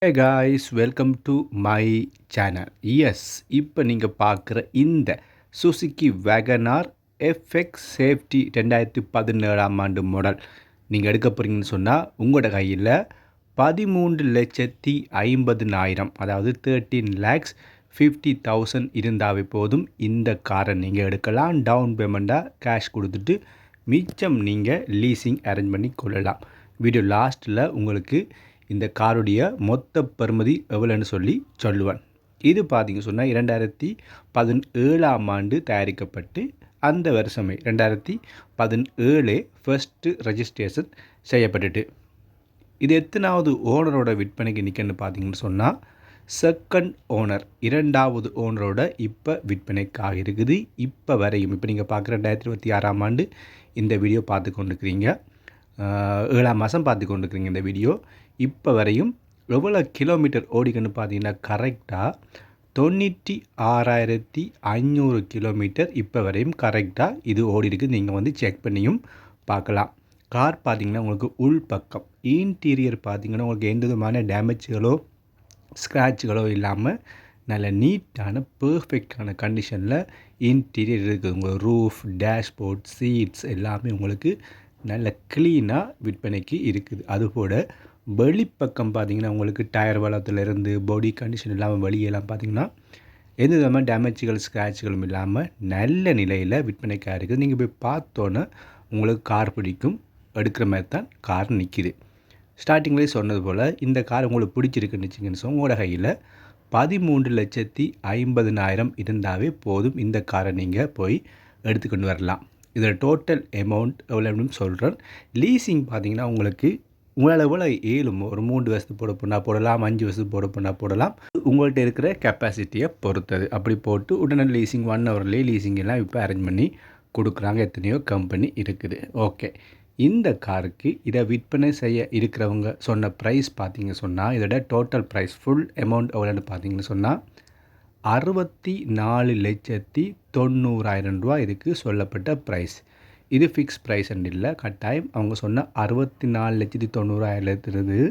Hey guys, welcome to my channel. Yes, இப்போ நீங்கள் பார்க்குற இந்த சுசுகி வேகனார் எஃப்எக்ஸ் சேஃப்டி 2017ஆம் ஆண்டு மாடல் நீங்கள் எடுக்க போகிறீங்கன்னு சொன்னால் உங்களோட கையில் 13,50,000 அதாவது 13,50,000 இருந்தாவே போதும் இந்த காரை நீங்கள் எடுக்கலாம். டவுன் பேமெண்ட்டாக கேஷ் கொடுத்துட்டு மிச்சம் நீங்கள் லீசிங் அரேஞ்ச் பண்ணி கொள்ளலாம். வீடியோ லாஸ்ட்டில் உங்களுக்கு இந்த காருடைய மொத்த பெறுமதி எவ்வளோன்னு சொல்லி சொல்லுவேன். இது பார்த்திங்க சொன்னால் 2017ஆம் ஆண்டு தயாரிக்கப்பட்டு அந்த வருஷமே 2017 ஃபர்ஸ்ட்டு ரெஜிஸ்ட்ரேஷன் செய்யப்பட்டுட்டு இது எத்தனாவது ஓனரோட விற்பனைக்கு நிற்கன்னு பார்த்தீங்கன்னு சொன்னால் செகண்ட் ஓனர், இரண்டாவது ஓனரோட இப்போ விற்பனைக்காக இருக்குது. இப்போ வரையும் இப்போ நீங்கள் பார்க்குற 2026ஆம் ஆண்டு இந்த வீடியோ பார்த்து கொண்டுருக்கிறீங்க, 7ஆம் மாதம் பார்த்து கொண்டுருக்கிறீங்க. இந்த வீடியோ இப்போ வரையும் எவ்வளோ கிலோமீட்டர் ஓடிக்கன்னு பார்த்தீங்கன்னா கரெக்டாக 96,500 கிலோமீட்டர் இப்போ வரையும் கரெக்டாக இது ஓடி இருக்குது. நீங்கள் வந்து செக் பண்ணியும் பார்க்கலாம். கார் பார்த்திங்கன்னா உங்களுக்கு உள் பக்கம் இன்டீரியர் பார்த்திங்கன்னா உங்களுக்கு எந்த விதமான டேமேஜ்களோ ஸ்க்ராட்சுகளோ இல்லாமல் நல்ல நீட்டான பர்ஃபெக்டான கண்டிஷனில் இன்டீரியர் இருக்குது. உங்கள் ரூஃப், டேஷ்போர்ட், சீட்ஸ் எல்லாமே உங்களுக்கு நல்ல க்ளீனாக விற்பனைக்கு இருக்குது. அதுபோல் வெளிப்பக்கம் பார்த்திங்கன்னா உங்களுக்கு டயர் வளத்துலேருந்து பாடி கண்டிஷன் இல்லாமல் வெளியெல்லாம் பார்த்திங்கன்னா எந்த விதமான டேமேஜ்கள் ஸ்க்ராட்சுகளும் இல்லாமல் நல்ல நிலையில் விற்பனைக்காக இருக்குது. நீங்கள் போய் பார்த்தோன்னே உங்களுக்கு கார் பிடிக்கும், எடுக்கிற மாதிரி தான் கார் நிற்கிது. ஸ்டார்டிங்லேயே சொன்னது போல் இந்த கார் உங்களுக்கு பிடிச்சிருக்குன்னு வச்சிங்கன்னு சொன்னால் உங்களோட கையில் 13,50,000 இருந்தாவே போதும் இந்த காரை நீங்கள் போய் எடுத்துக்கொண்டு வரலாம். இதில் டோட்டல் அமௌண்ட் எவ்வளோன்னு சொல்கிறேன். லீசிங் பார்த்திங்கன்னா உங்களுக்கு உங்களால் எவ்வளோ ஏழும் ஒரு 3 வருஷத்துக்கு போட போனால் போடலாம், 5 வருஷத்துக்கு போட போனால் போடலாம். உங்கள்கிட்ட இருக்கிற கெப்பாசிட்டியை பொறுத்தது. அப்படி போட்டு உடனே லீசிங் 1 ஹவர்லேயே லீசிங் எல்லாம் இப்போ அரேஞ்ச் பண்ணி கொடுக்குறாங்க. எத்தனையோ கம்பெனி இருக்குது. ஓகே, இந்த காருக்கு இதை விற்பனை செய்ய இருக்கிறவங்க சொன்ன ப்ரைஸ் பார்த்திங்க சொன்னால் இதோட டோட்டல் ப்ரைஸ் ஃபுல் அமௌண்ட் எவ்வளோன்னு பார்த்தீங்கன்னு சொன்னால் 64,90,000 ரூபா இதுக்கு சொல்லப்பட்ட ப்ரைஸ். இது ஃபிக்ஸ் ப்ரைஸ் அண்ட் இல்லை, கட்டாயம் அவங்க சொன்ன 64,90,000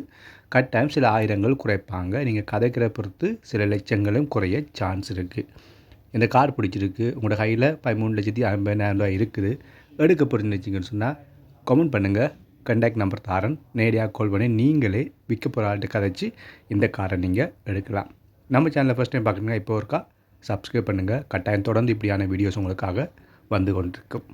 கட்டாயம் சில ஆயிரங்கள் குறைப்பாங்க. நீங்கள் கதைக்கிற பொறுத்து சில லட்சங்களும் குறைய சான்ஸ் இருக்குது. இந்த கார் பிடிச்சிருக்கு, உங்களோட கையில் 13,50,000 இருக்குது, எடுக்க போகிறீங்கன்னு சொன்னால் கமெண்ட் பண்ணுங்கள். கான்டாக்ட் நம்பர் தாரன், நேரடியாக கால் பண்ணி நீங்களே விற்க போகிற ஆள்கிட்ட கதைச்சி இந்த காரை நீங்கள் எடுக்கலாம். நம்ம சேனலில் ஃபஸ்ட் டைம் பார்க்குறீங்க, இப்போ ஒருக்கா சப்ஸ்கிரைப் பண்ணுங்கள். கட்டாயம் தொடர்ந்து இப்படியான வீடியோஸ் உங்களுக்காக வந்து கொண்டிருக்கும்.